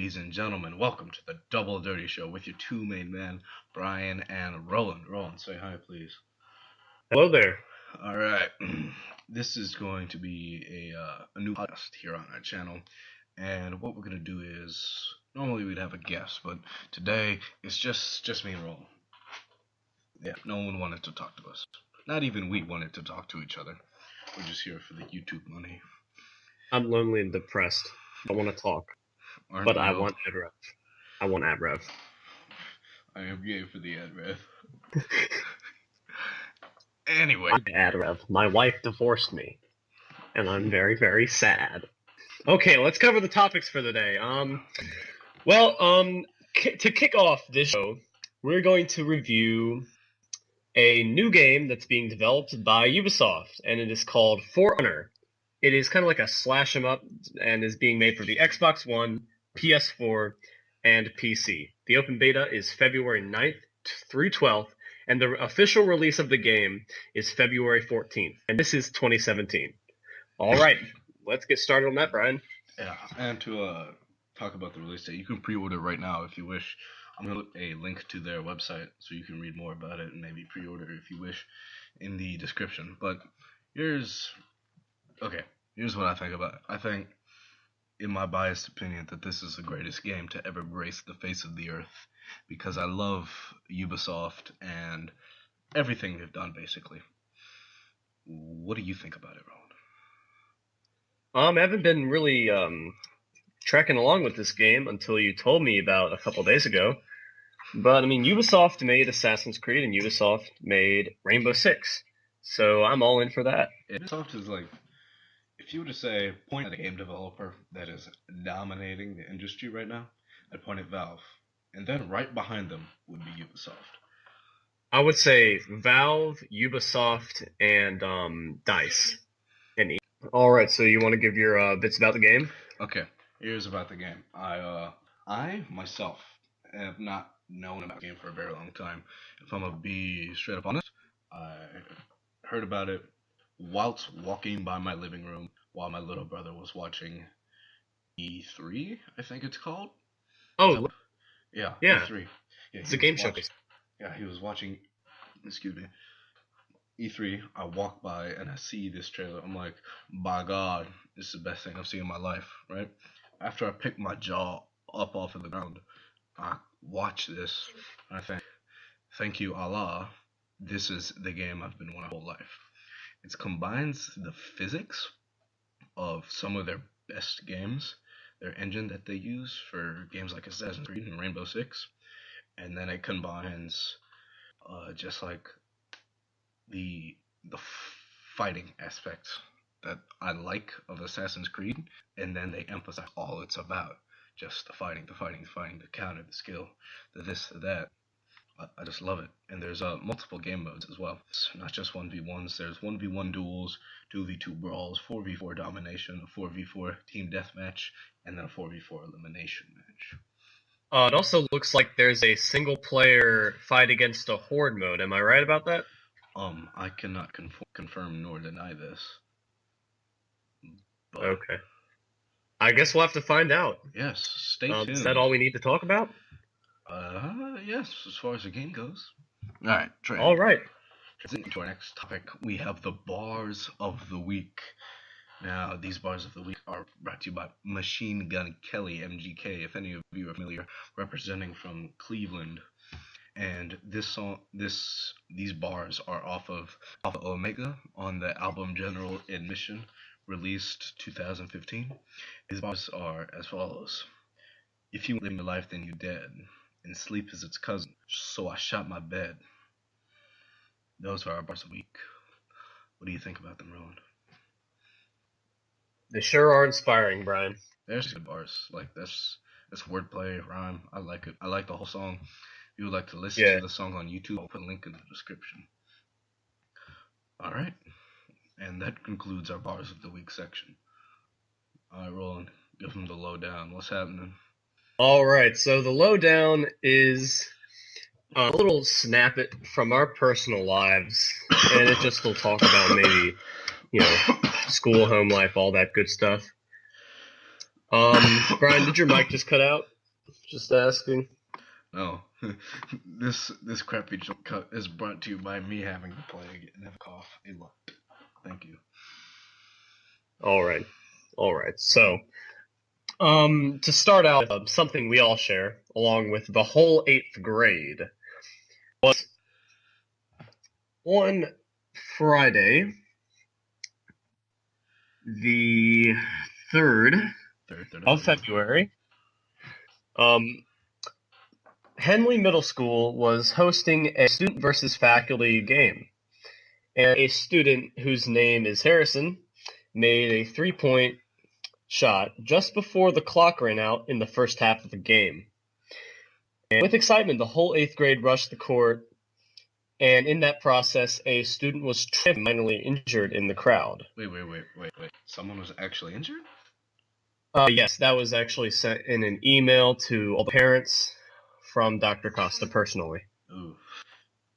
ladies and gentlemen. Welcome to the Double Dirty Show with your two main men, Brian and Roland. Roland, say hi, please. Hello there. All right. This is going to be a new podcast here on our channel. And what we're going to do is, normally we'd have a guest, but today it's just me and Roland. Yeah, no one wanted to talk to us. Not even we wanted to talk to each other. We're just here for the YouTube money. I'm lonely and depressed. I want to talk, but I want ad rev. I want ad rev. I am gay for the ad rev. Anyway. Ad rev. My wife divorced me, and I'm very, very sad. Okay, let's cover the topics for the day. To kick off this show, we're going to review a new game that's being developed by Ubisoft, and it is called For Honor. It is kind of like a slash 'em up and is being made for the Xbox One, PS4, and PC. The open beta is February 9th through 12th, and the official release of the game is February 14th, and this is 2017. All right, let's get started on that, Brian. Yeah, and to talk about the release date, you can pre-order right now if you wish. I'm going to put a link to their website so you can read more about it and maybe pre-order if you wish in the description. But here's what I think about it. I think, in my biased opinion, that this is the greatest game to ever grace the face of the earth because I love Ubisoft and everything they've done, basically. What do you think about it, I Roland? haven't been really tracking along with this game until you told me about a couple days ago. But, I mean, Ubisoft made Assassin's Creed and Ubisoft made Rainbow Six. So I'm all in for that. Ubisoft is like, if you were to say, point at a game developer that is dominating the industry right now, I'd point at Valve. And then right behind them would be Ubisoft. I would say Valve, Ubisoft, and DICE. All right, so you want to give your bits about the game? Okay, here's about the game. I myself have not known about the game for a very long time. If I'm gonna be straight up honest, I heard about it whilst walking by my living room while my little brother was watching E3, I think it's called. Oh, yeah. E3. Yeah, it's a game showcase. Yeah, he was watching, E3. I walk by and I see this trailer. I'm like, by God, this is the best thing I've seen in my life, right? After I pick my jaw up off of the ground, I watch this and I think, thank you, Allah. This is the game I've been wanting my whole life. It combines the physics of some of their best games, their engine that they use for games like Assassin's Creed and Rainbow Six, and then it combines just like the fighting aspects that I like of Assassin's Creed, and then they emphasize all it's about. Just the fighting, the counter, the skill, the this, the that. I just love it. And there's multiple game modes as well. It's not just 1v1s. There's 1v1 duels, 2v2 brawls, 4v4 domination, a 4v4 team deathmatch, and then a 4v4 elimination match. It also looks like there's a single-player fight against a horde mode. Am I right about that? I cannot confirm nor deny this. But, okay. I guess we'll have to find out. Yes, stay tuned. Is that all we need to talk about? Yes, as far as the game goes. Alright, all right. Transitioning to our next topic, we have the bars of the week. Now, these bars of the week are brought to you by Machine Gun Kelly, MGK, if any of you are familiar, representing from Cleveland. And these bars are off of Alpha Omega on the album General Admission, released 2015. These bars are as follows. If you live your life, then you dead, and sleep is its cousin, so I shot my bed. Those are our bars of the week. What do you think about them, Roland? They sure are inspiring, Brian. There's good bars. Like, that's wordplay, rhyme. I like it. I like the whole song. If you would like to listen to the song on YouTube, I'll put a link in the description. Alright. And that concludes our bars of the week section. Alright, Roland, give them the lowdown. What's happening? Alright, so the lowdown is a little snippet from our personal lives, and it just will talk about maybe, school, home life, all that good stuff. Brian, did your mic just cut out? Just asking. No, this crappy joke cut is brought to you by me having the plague and have a cough a lot. Thank you. All right. So, to start out, something we all share, along with the whole 8th grade, was on Friday, the 3rd of February. Henley Middle School was hosting a student versus faculty game, and a student whose name is Harrison made a 3-point shot just before the clock ran out in the first half of the game. And with excitement, the whole 8th grade rushed the court, and in that process, a student was minorly injured in the crowd. Wait. Someone was actually injured? Yes, that was actually sent in an email to all the parents from Dr. Costa personally. Ooh,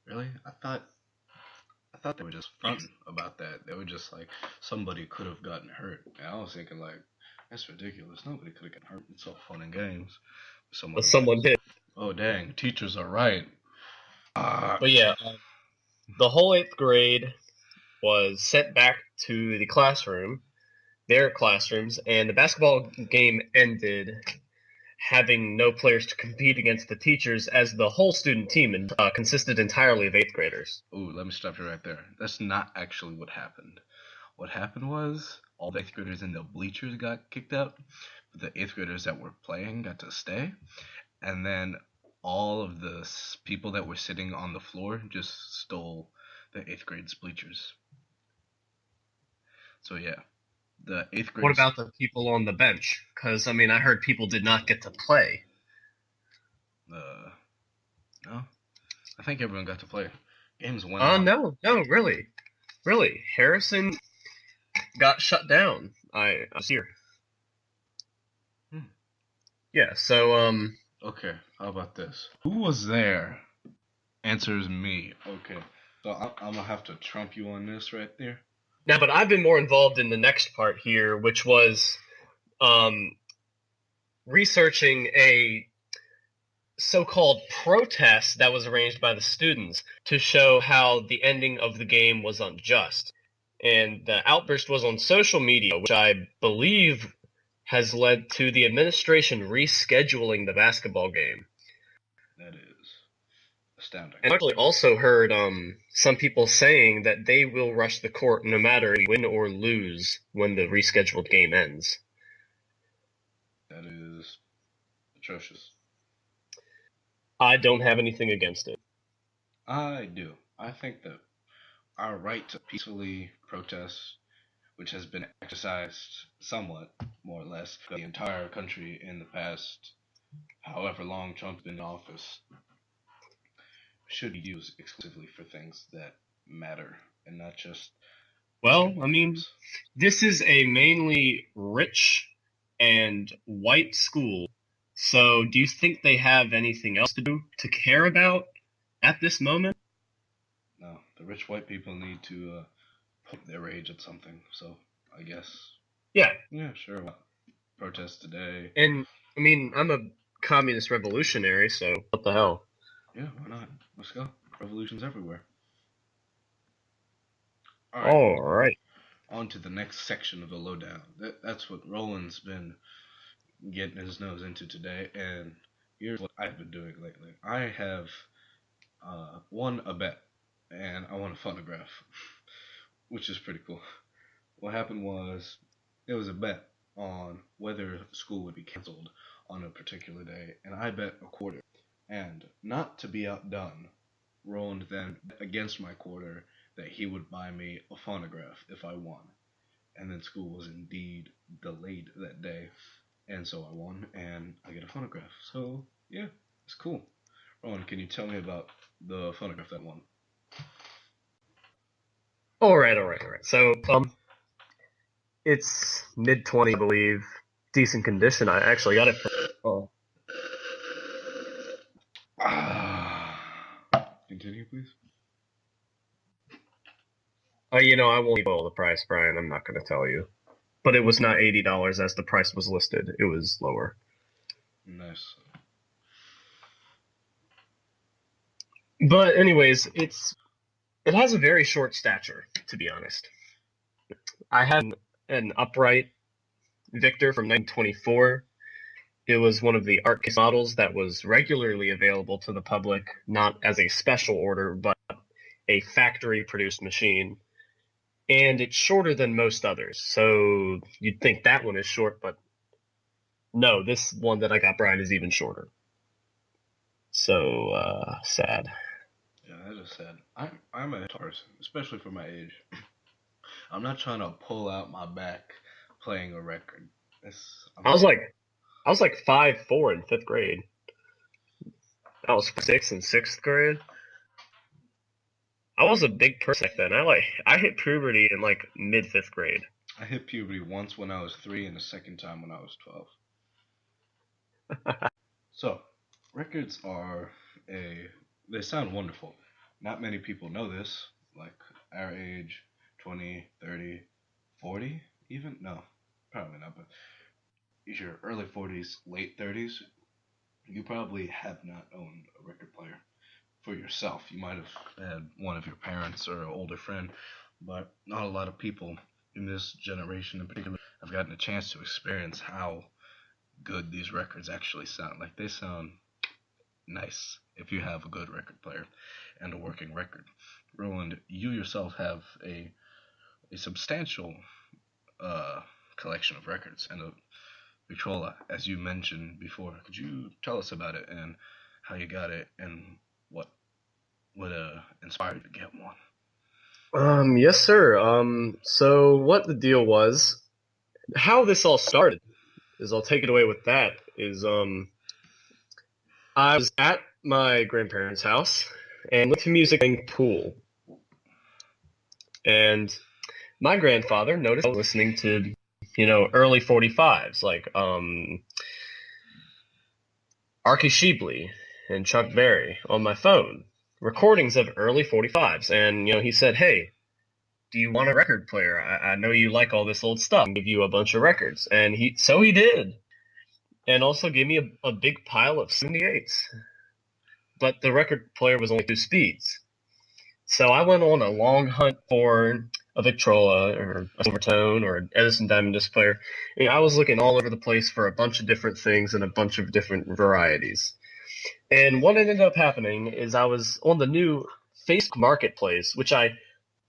really? I thought they were just fronting about that. They were just like, somebody could have gotten hurt. And I was thinking, like, that's ridiculous. Nobody could have gotten hurt. It's all fun and games. But someone did. Oh, dang. Teachers are right. But yeah, the whole 8th grade was sent back to the classroom, their classrooms, and the basketball game ended having no players to compete against the teachers, as the whole student team consisted entirely of 8th graders. Ooh, let me stop you right there. That's not actually what happened. What happened was all the 8th graders in the bleachers got kicked out, but the 8th graders that were playing got to stay, and then all of the people that were sitting on the floor just stole the 8th grade's bleachers. So yeah, the 8th grade. What about the people on the bench? Because, I mean, I heard people did not get to play. No. I think everyone got to play. Games went on. No, really. Harrison got shut down. I was here. Yeah, so, Okay, how about this? Who was there? Answers me. Okay, so I'm gonna have to trump you on this right there. Now, but I've been more involved in the next part here, which was researching a so-called protest that was arranged by the students to show how the ending of the game was unjust. And the outburst was on social media, which I believe has led to the administration rescheduling the basketball game. That is astounding. And I actually also heard some people saying that they will rush the court no matter win or lose when the rescheduled game ends. That is atrocious. I don't have anything against it. I do. I think that our right to peacefully protest, which has been exercised somewhat, more or less, by the entire country in the past however long Trump's been in office, should be used exclusively for things that matter and not just. Well, I mean, this is a mainly rich and white school, so do you think they have anything else to do to care about at this moment? No, the rich white people need to put their rage at something, so I guess. Yeah. Yeah, sure. Protest today. And, I mean, I'm a communist revolutionary, so what the hell? Yeah, why not? Let's go. Revolutions everywhere. All right. On to the next section of the lowdown. That's what Roland's been getting his nose into today, and here's what I've been doing lately. I have won a bet, and I won a phonograph, which is pretty cool. What happened was, it was a bet on whether school would be canceled on a particular day, and I bet a quarter. And not to be outdone, Roland then bet against my quarter that he would buy me a phonograph if I won. And then school was indeed delayed that day, and so I won, and I get a phonograph. So, yeah, it's cool. Roland, can you tell me about the phonograph that won? All right. So, it's mid-20, I believe. Decent condition. I actually got it for... Continue, please. I won't spoil the price, Brian. I'm not going to tell you. But it was not $80 as the price was listed. It was lower. Nice. But anyways, it has a very short stature, to be honest. I had an upright Victor from 1924. It was one of the art case models that was regularly available to the public, not as a special order, but a factory-produced machine. And it's shorter than most others, so you'd think that one is short, but no, this one that I got, Brian, is even shorter. So, sad. Yeah, that is sad. I'm a person, especially for my age. I'm not trying to pull out my back playing a record. I'm I was like 5'4" in 5th grade. I was 6 in 6th grade. I was a big person back then. I hit puberty in like mid 5th grade. I hit puberty once when I was 3 and the second time when I was 12. So, records they sound wonderful. Not many people know this, like our age, 20, 30, 40 even? No, probably not, but your early 40s, late 30s, you probably have not owned a record player for yourself. You might have had one of your parents or an older friend, but not a lot of people in this generation in particular have gotten a chance to experience how good these records actually sound. Like, they sound nice if you have a good record player and a working record. Roland, you yourself have a substantial collection of records and a Victrola, as you mentioned before. Could you tell us about it and how you got it and what would inspire you to get one? Yes, sir. So what the deal was, how this all started is I'll take it away with that is, I was at my grandparents' house and went to music playing pool. And my grandfather noticed I was listening to, early 45s, like, Archie Shebley and Chuck Berry on my phone, recordings of early 45s. And, he said, hey, do you want a record player? I know you like all this old stuff. I'll give you a bunch of records. And he did. And also gave me a big pile of 78s. But the record player was only 2 speeds. So I went on a long hunt for a Victrola or a Silvertone or an Edison Diamond disc player. I was looking all over the place for a bunch of different things and a bunch of different varieties. And what ended up happening is I was on the new Facebook Marketplace, which I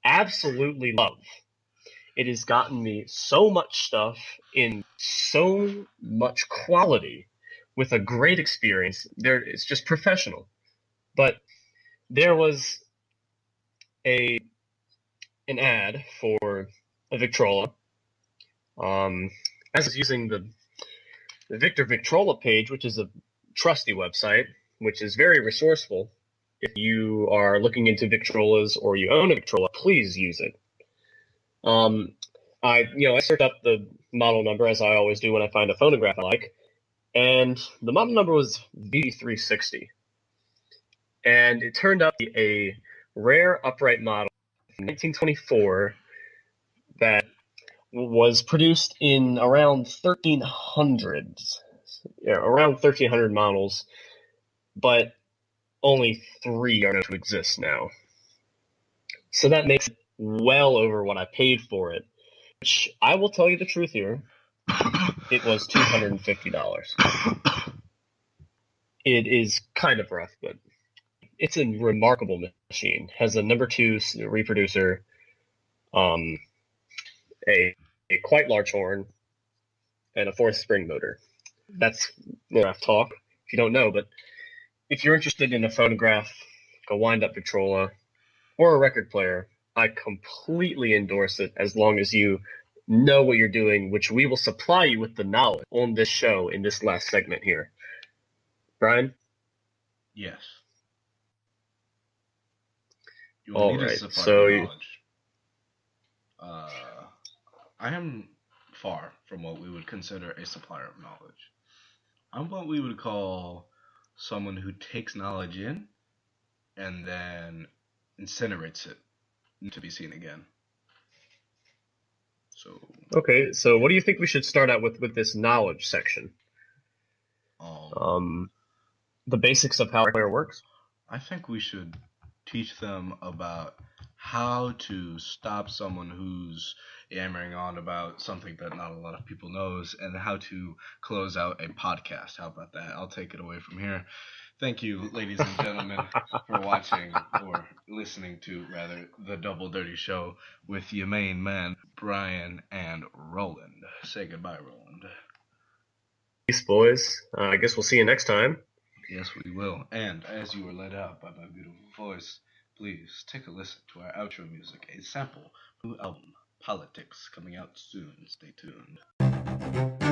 absolutely love. It has gotten me so much stuff in so much quality with a great experience. It's just professional. But there was an ad for a Victrola. As I was using the Victor Victrola page, which is a trusty website, which is very resourceful. If you are looking into Victrolas or you own a Victrola, please use it. I searched up the model number, as I always do when I find a phonograph I like, and the model number was VD360. And it turned out to be a rare upright model from 1924 that was produced in around 1300s. Yeah, around 1300 models, but only 3 are known to exist now. So that makes it well over what I paid for it, which I will tell you the truth here, it was $250. It is kind of rough, but it's a remarkable machine. Has a number 2 reproducer, a quite large horn, and a 4th spring motor. That's phonograph talk, if you don't know, but if you're interested in a phonograph, a wind-up Victrola, or a record player, I completely endorse it as long as you know what you're doing, which we will supply you with the knowledge on this show in this last segment here. Brian? Yes. You will All need right, to supply so knowledge. I am far from what we would consider a supplier of knowledge. I'm what we would call someone who takes knowledge in and then incinerates it to be seen again. Okay, so what do you think we should start out with this knowledge section? The basics of how a player works? I think we should teach them about how to stop someone who's yammering on about something that not a lot of people knows, and how to close out a podcast. How about that? I'll take it away from here. Thank you, ladies and gentlemen, for watching, or listening to, rather, the Double Dirty Show with your main man, Brian and Roland. Say goodbye, Roland. Peace, boys. I guess we'll see you next time. Yes, we will. And as you were led out by my beautiful voice, please take a listen to our outro music, a sample from the album Politics, coming out soon. Stay tuned.